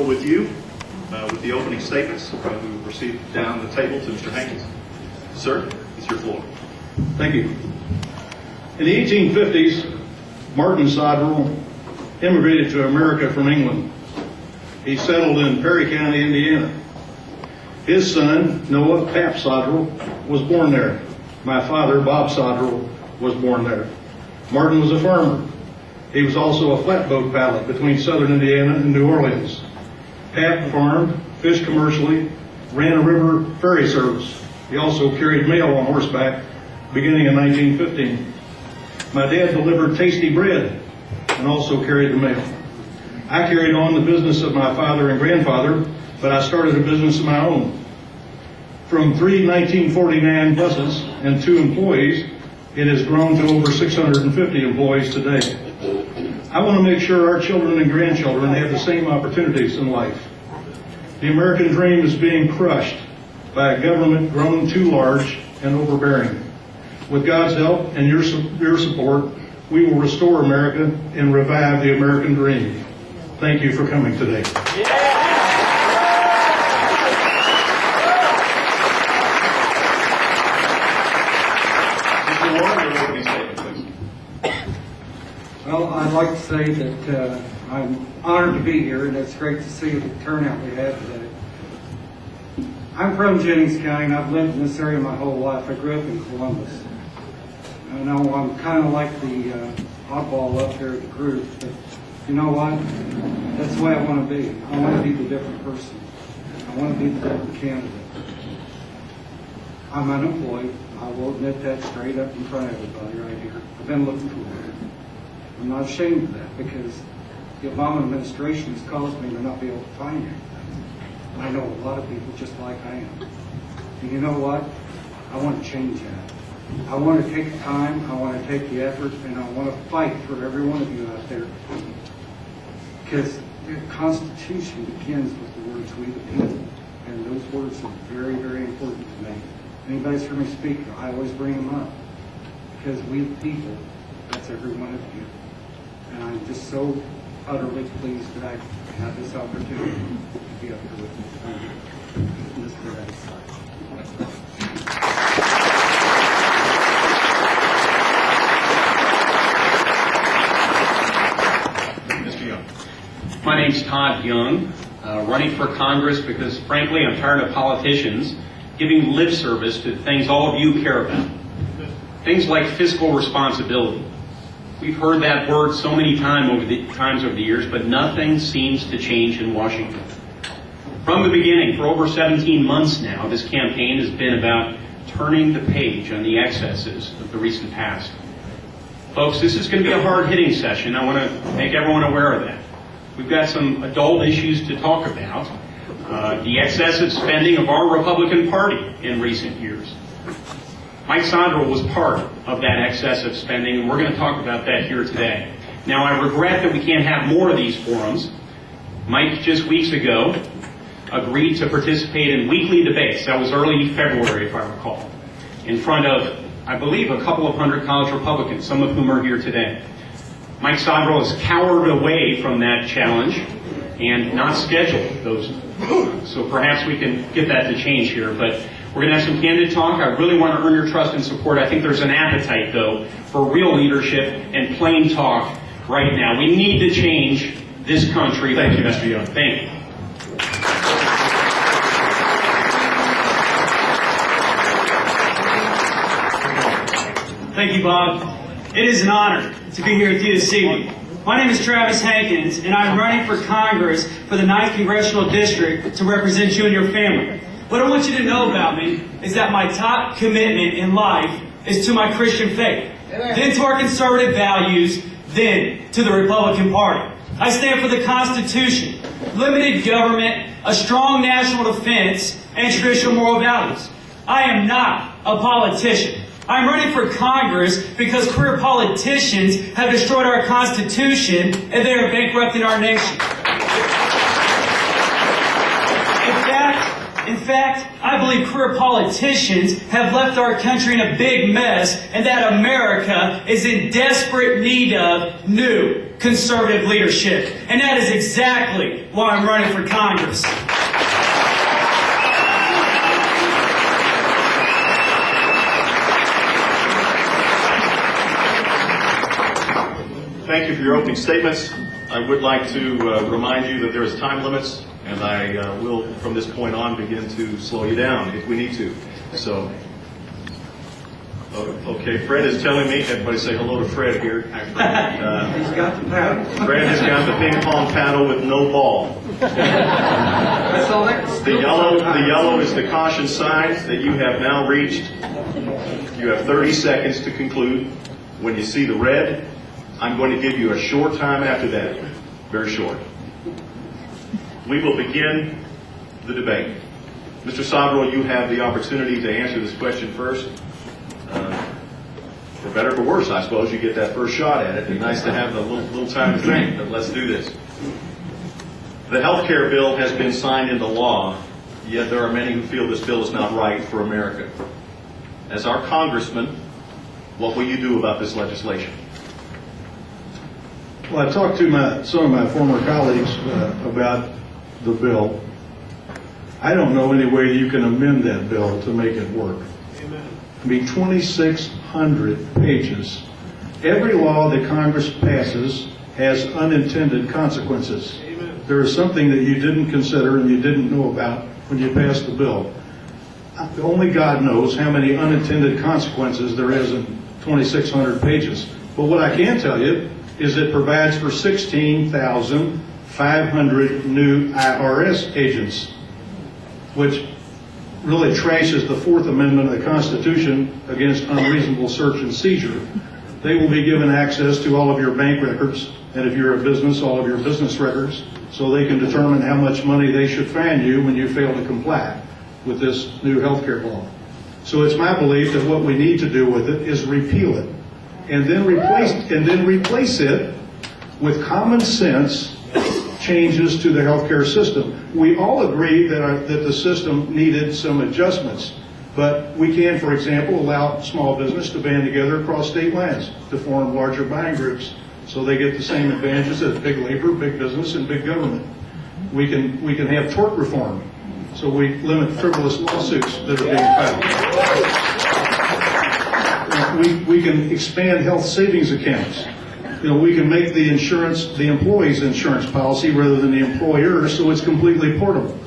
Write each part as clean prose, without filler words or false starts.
with you with the opening statements. We will proceed down the table to Mr. Hankins. Sir, it's your floor. Thank you. In the 1850s, Martin Sodrel immigrated to America from England. He settled in Perry County, Indiana. His son, Noah Pap Sodrel, was born there. My father, Bob Sodrel, was born there. Martin was a farmer. He was also a flatboat pilot between southern Indiana and New Orleans. Pap farmed, fished commercially, ran a river ferry service. He also carried mail on horseback beginning in 1915. My dad delivered tasty bread and also carried the mail. I carried on the business of my father and grandfather, but I started a business of my own. From 3 1949 buses and 2 employees, it has grown to over 650 employees today. I want to make sure our children and grandchildren have the same opportunities in life. The American dream is being crushed by a government grown too large and overbearing. With God's help and your support, we will restore America and revive the American dream. Thank you for coming today. Well, I'd like to say that I'm honored to be here, and it's great to see the turnout we have today. I'm from Jennings County, and I've lived in this area my whole life. I grew up in Columbus. I know I'm kind of like the oddball up here at the group, but you know what? That's the way I want to be. I want to be the different person. I want to be the different candidate. I'm unemployed. I will admit that straight up in front of everybody right here. I've been looking for work. I'm not ashamed of that because the Obama administration has caused me to not be able to find anything. I know a lot of people just like I am. And you know what? I want to change that. I want to take the time, I want to take the effort, and I want to fight for every one of you out there. Because the Constitution begins with the words, we the people. And those words are very, very important to me. Anybody's heard me speak, I always bring them up. Because we the people, that's every one of you. And I'm just so utterly pleased that I have this opportunity to be up here with you. Thank you. Mr. Rice. My name's Todd Young, running for Congress because, frankly, I'm tired of politicians giving lip service to things all of you care about. Things like fiscal responsibility. We've heard that word so many times over the years, but nothing seems to change in Washington. From the beginning, for over 17 months now, this campaign has been about turning the page on the excesses of the recent past. Folks, this is going to be a hard-hitting session. I want to make everyone aware of that. We've got some adult issues to talk about. The excessive spending of our Republican Party in recent years. Mike Sodrel was part of that excessive spending, and we're going to talk about that here today. Now, I regret that we can't have more of these forums. Mike, just weeks ago, agreed to participate in weekly debates. That was early February, if I recall, in front of, I believe, a couple of hundred college Republicans, some of whom are here today. Mike Sodrel has cowered away from that challenge and not scheduled those. So perhaps we can get that to change here. But we're going to have some candid talk. I really want to earn your trust and support. I think there's an appetite, though, for real leadership and plain talk right now. We need to change this country. Thank you, Mr. Young. Thank you. Thank you, Bob. It is an honor to be here with you this evening. My name is Travis Hankins, and I'm running for Congress for the 9th Congressional District to represent you and your family. What I want you to know about me is that my top commitment in life is to my Christian faith, then to our conservative values, then to the Republican Party. I stand for the Constitution, limited government, a strong national defense, and traditional moral values. I am not a politician. I'm running for Congress because career politicians have destroyed our Constitution and they are bankrupting our nation. In fact, I believe career politicians have left our country in a big mess and that America is in desperate need of new conservative leadership. And that is exactly why I'm running for Congress. Thank you for your opening statements. I would like to remind you that there is time limits, and I will, from this point on, begin to slow you down if we need to. So, okay, Fred is telling me, everybody say hello to Fred here. He's got the paddle. Fred has got the ping pong paddle with no ball. I saw that. The yellow is the caution sign that you have now reached. You have 30 seconds to conclude. When you see the red, I'm going to give you a short time after that. Very short. We will begin the debate. Mr. Sodrel, you have the opportunity to answer this question first. For better or for worse, I suppose you get that first shot at it. It'd be nice to have a little time to think, but let's do this. The health care bill has been signed into law, yet there are many who feel this bill is not right for America. As our congressman, what will you do about this legislation? Well, I talked to some of my former colleagues about the bill. I don't know any way you can amend that bill to make it work. Amen. I mean, 2,600 pages. Every law that Congress passes has unintended consequences. Amen. There is something that you didn't consider and you didn't know about when you passed the bill. Only God knows how many unintended consequences there is in 2,600 pages. But what I can tell you is it provides for 16,500 new IRS agents, which really trashes the Fourth Amendment of the Constitution against unreasonable search and seizure. They will be given access to all of your bank records, and if you're a business, all of your business records, so they can determine how much money they should fine you when you fail to comply with this new health care law. So it's my belief that what we need to do with it is repeal it, and then replace it with common sense changes to the healthcare system. We all agree that the system needed some adjustments, but we can, for example, allow small business to band together across state lines to form larger buying groups, so they get the same advantages as big labor, big business, and big government. We can have tort reform, so we limit frivolous lawsuits that are being filed. We can expand health savings accounts. We can make the employee's insurance policy rather than the employer, so it's completely portable.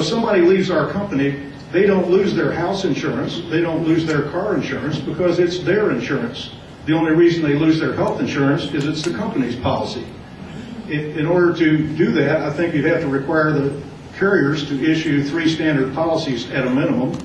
Somebody leaves our company, they don't lose their house insurance, they don't lose their car insurance because it's their insurance. The only reason they lose their health insurance is it's the company's policy. In order to do that, I think you'd have to require the carriers to issue 3 standard policies at a minimum,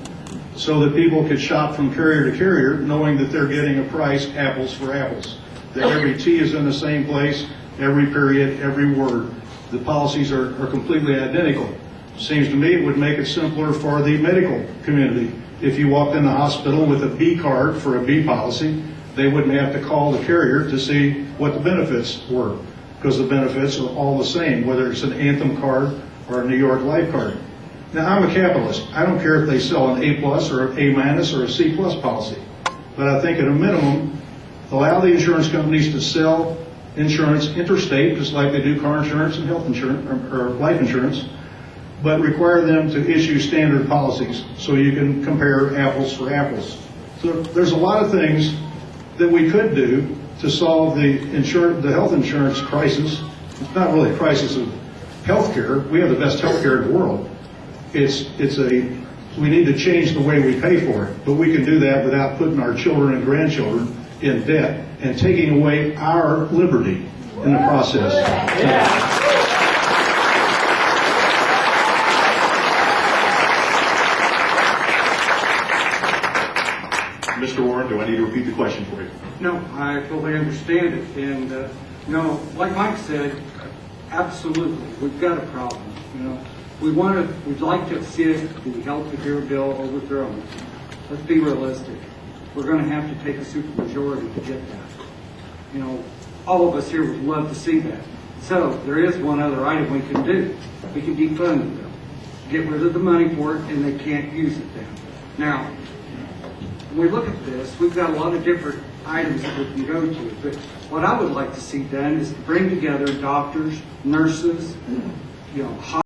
so that people could shop from carrier to carrier knowing that they're getting a price apples for apples. That every T is in the same place, every period, every word. The policies are completely identical. Seems to me it would make it simpler for the medical community. If you walked in the hospital with a B card for a B policy, they wouldn't have to call the carrier to see what the benefits were, because the benefits are all the same, whether it's an Anthem card or a New York Life card. Now, I'm a capitalist. I don't care if they sell an A+ or an A- or a C+ policy. But I think at a minimum, allow the insurance companies to sell insurance interstate, just like they do car insurance and health insurance or life insurance, but require them to issue standard policies so you can compare apples for apples. So there's a lot of things that we could do to solve the health insurance crisis. It's not really a crisis of health care. We have the best health care in the world. We need to change the way we pay for it, but we can do that without putting our children and grandchildren in debt and taking away our liberty in the process. Mr. Warren, do I need to repeat the question for you? No, I fully understand it. And, like Mike said, absolutely, we've got a problem. We'd like to see the health care bill overthrown. Let's be realistic. We're going to have to take a supermajority to get that. All of us here would love to see that. So there is one other item we can do. We can defund them, get rid of the money for it, and they can't use it then. Now, when we look at this, we've got a lot of different items that we can go to. But what I would like to see done is to bring together doctors, nurses, you know,